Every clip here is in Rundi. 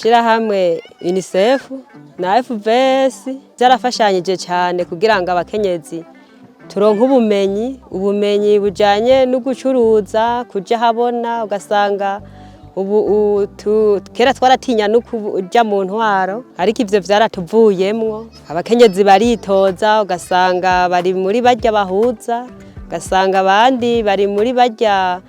Ishirahamwe UNICEF na FVS byarafashanyije cyane kugira ngo abakenyezi turonke ubumenyi bujanye no gucuruza kuja habona ugasanga ubu kera twaratinya no kuja mu ntwaro ariko ivyo vyaratuvuyemwo abakenyezi baritoza ugasanga bari muri barya bahuza ugasanga abandi bari muri barya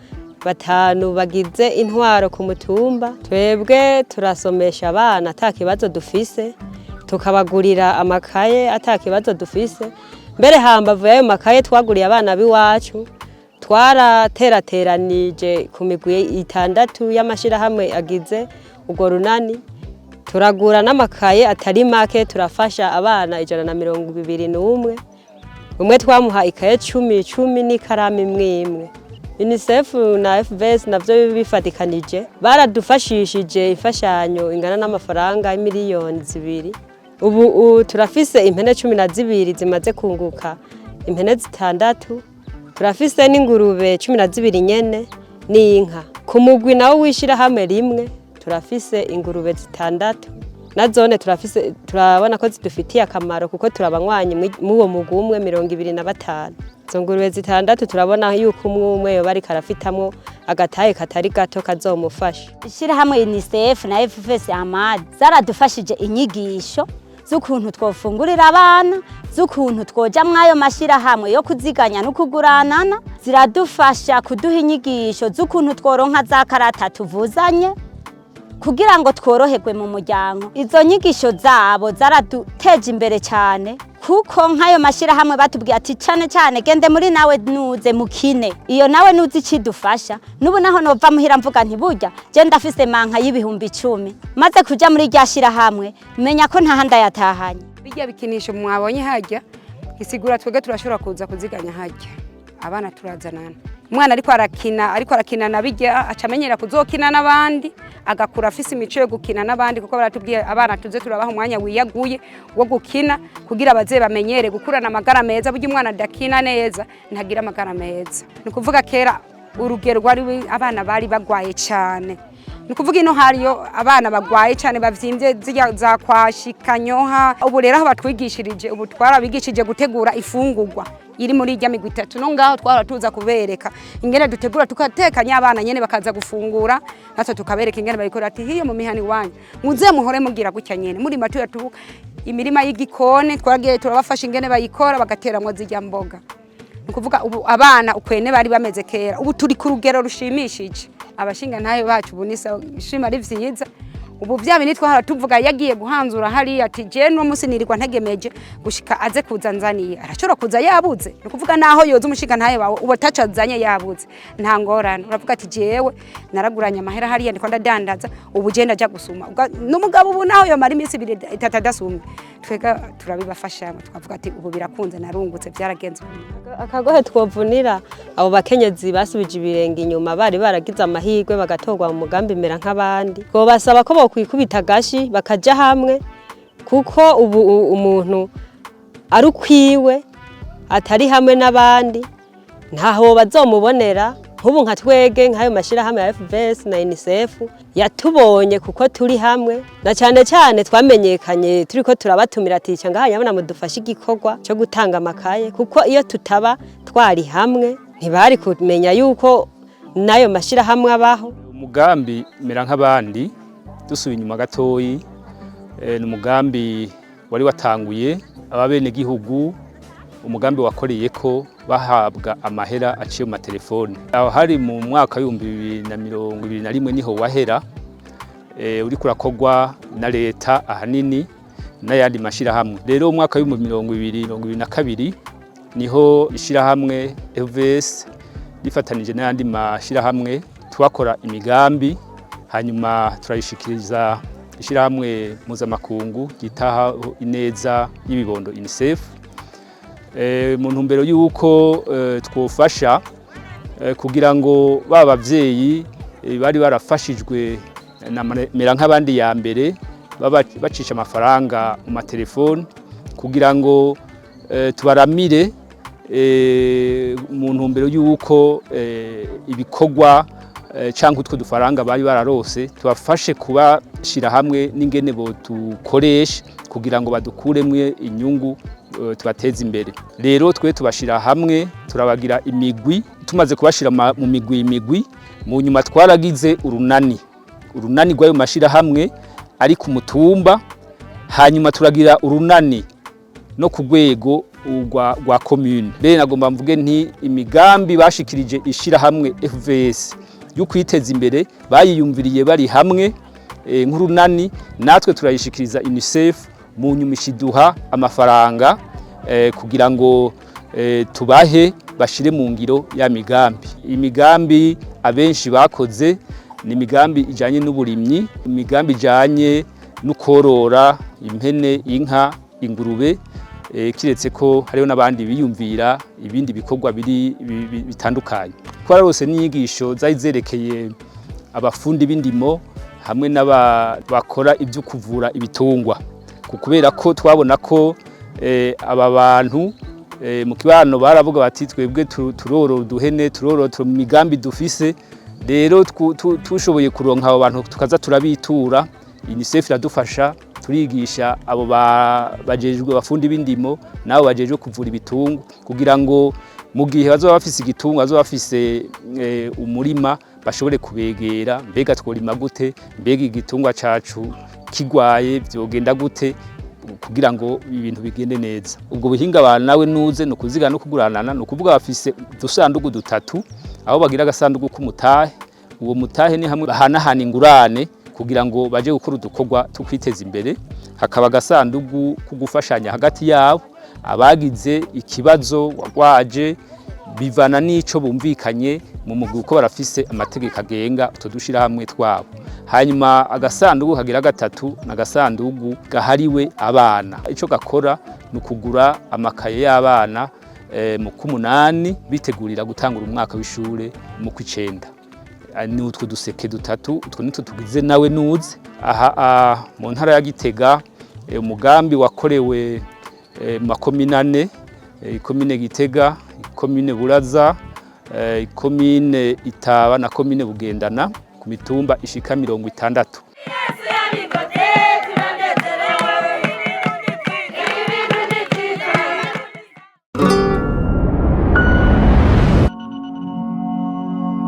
batanu bagize intwaro ku mutumba twebwe turasomesha abana atakibazo dufise tukabagurira amakaye atakibazo dufise mbere hambavu yayo makaye twaguriye abana biwacu twaraterateranije ku migwi 6 y'amashirahamwe agize ugo runani turagura n'amakaye atari make turafasha abana 121 umwe twamuha ikaye 10 n'ikaramu imwe UNICEF na FVS navyo bifatikanije baradufashishije ifashanyo ingana n'amafaranga miliyoni 2 ubu turafise impene 12 zimaze kunguka impene 6 turafise n'ingurube 12 nyene n'inka ku mugwi nawo wishira hamwe rimwe turafise ingurube 6 na zone turabona ko zidufitiye akamaro kuko turabanywanyi muwo mugwi umwe 25 ngurube 6 turabona yuko umwe yo bari karafitamwo agataye katari gato kazomufasha ishira hamwe UNICEF na FVS-Amie zaradufashije inyigisho z'ukuntu twofungurira abana z'ukuntu twoja mwayo mashira hamwe yo kuziganya no kuguranana ziradufasha kuduha inyigisho z'ukuntu tworonka za karata tuvuzanye kugira ngo tworoherwe mu muryango izo nyigisho zabo zaraduteje imbere cyane kuko nkayo mashira hamwe batubwiye ati cyane gende muri Nawe Nuze mukine iyo Nawe Nuze ikidufasha nubu naho nova muhira mvuga nti burya je ndafise manka y'ibihumbi 10 maze kuja muri ryashira hamwe menya ko nta handa yatahanye bijya bikinisho mwabonye hajya isigura twege turashobora kuza kuziganya hajya abana turazanana umwana ariko arakina na bijya acamenyera kuzokina nabandi agakura afise imico yo gukina nabandi kuko baratubwiye abana tuze turabaha umwanya wiyaguye wo gukina kugira baze bamenyere gukurana amagara meza burya umwana dakina neza ntagira amagara meza nukuvuga kera urugero rwari abana bari bagwaye cyane nukuvuga ino hariyo abana bagwaye cyane bavyimbye za kwashikanyoha ubu rero aho batwigishirije ubu twarabigishije gutegura ifungurwa iri muri irya migwi 3 no ngaho twaratuza kubereka ingene dutegura tukatekanya abana nyene bakaza gufungura natwe tukabereka ingene bayikora ati hiye mu mihani wanyu muze muhore mugira gutya nyene muri matuya tubuka imirima y'igikone twaragiye turabafasha ingene bayikora bagateramwo zijya mboga nukuvuga ubu abana ukwene bari bameze kera ubu turi ku rugero rushimishije abashinga ntayo bacu bunisa ishima ari vyiza ubu vyabini twahara tuvuga yagiye guhanzura hari ati je no musi nirirwa ntegemeje gushika aze kuzanzaniye arashobora kuza yabuze nukuvuga naho yoza umushinga ntayo bawe ubo tacazanye yabuze nta ngorane uravuga ati jewe naraguranya amahera hari yandiko ndadandaza ubu je ndaja gusuma n'umugabo ubu naho yo mari imisi 3 adasumye twega turabibafasha twavuga ati ubu birakunze narungutse byaragenze akagohe twovunira abo bakenyezi basubije ibirenge inyuma bari baragize amahirwe bagatorwa mu mugambi mera nk'abandi go basaba ko kwikubita gashi bakaja hamwe kuko ubu umuntu ari ukwiwe atari hamwe n'abandi ntaho bazomubonera nk'ubu nka twege nk'ayo mashira hamwe ya FVS na UNICEF yatubonye kuko turi hamwe na cyane twamenyekanye turiko turabatumira ati ngaha yabona mudufasha igikorwa cyo gutanga amakaye kuko iyo tutaba twari hamwe ntibari kumenya yuko nayo mashira hamwe abaho umugambi mera nk'abandi dusubiye inyuma gatoyi n'umugambi wari watanguye ababene gihugu umugambi wakoreye ko bahabwa amahera aciye mu telefone aho hari mu mwaka wa 2021 niho wahera uri kurakogwa na leta ahanini n'ayandi mashira hamwe rero mu mwaka wa 2022 niho ishira hamwe FVS rifatanije n'ayandi mashira hamwe twakora imigambi hanyuma turayishikiriza ishirahamwe mpuzamakungu gitaha ineza y'ibibondo UNICEF mu ntumbero yuko twofasha kugira ngo babavyeyi bari barafashijwe mera nk'abandi ya mbere bacisha amafaranga mu matelefone kugira ngo tubaramire mu ntumbero yuko ibikorwa canke utwo dufaranga bari bararose tubafashe kubashira hamwe n'ingene bo tukoresha kugira ngo badukuremwe inyungu tubateze imbere. Rero twe tubashira hamwe turabagira imigwi, tumaze kubashira mu migwi mu nyuma twaragize urunani rw'ayo mashira hamwe ari ku mutumba, hanyuma turagira urunani no ku rwego rwa komine. Bene nagomba mvuge nti imigambi bashikirije ishira hamwe FVS yo kwiteza imbere bayiyumviriye bari hamwe nk'urunani, natwe turayishikiriza UNICEF mu nyuma ishiduha amafaranga kugira ngo tubahe bashire mu ngiro ya migambi. Imigambi abenshi bakoze ni imigambi ijanye n'uburimyi, imigambi ijanye no korora impene, inka, ingurube, kiretse ko hariho n'abandi biyumvira ibindi bikorwa bitandukanye. Twararose n'inyigisho zari zerekeye abafundi b'indimo hamwe n'abakora ibyo kuvura ibitungwa, kubera ko twabona ko aba bantu mu kibano baravuga bati twebwe turorora uduhene, turorora mu migambi dufise. Rero tushoboye kuronka abo bantu tukaza turabitura, UNICEF iradufasha turigisha abo bajejwe bafundi b'indimo nabo bajejwe kuvura ibitungwa, kugira ngo mu gihe bazoba bafise igitungwa, bazoba bafise umurima, bashobore kubegera, mbega tworima gute, mbega igitungwa cacu kigwaye vyogenda gute, kugira ngo ibintu bigende neza. Ubwo buhinga abantu Nawe Nuze no kuzigana no kuguranana, no kuvuga bafise dusandugu dutatu, aho bagira agasandugu k'umutahe. Uwo mutahe ni hamwe bahanahana ingurane kugira ngo baje gukora udukorwa tukwiteza imbere. Hakaba agasandugu kugufashanya hagati yabo, abagize ikibazo wagwaje bivana n'ico bumvikanye mu mugwi uko barafise amategeko agenga utodushira hamwe twabo. Hanyuma agasandugu kagira gatatu n'agasandugu gahariwe abana. Ico gakora ni ukugura amakaye y'abana mu kumunani bitegurira gutangura umwaka w'ishure mu kw'icenda. Ni utwo duseke dutatu, utwo nitwo tugize Nawe Nuze. Aha mu ntara ya Gitega umugambi wakorewe makomine 4, komine Gitega, komine Buraza, komine Itaba na komine Bugendana ku mitumba ishika 60.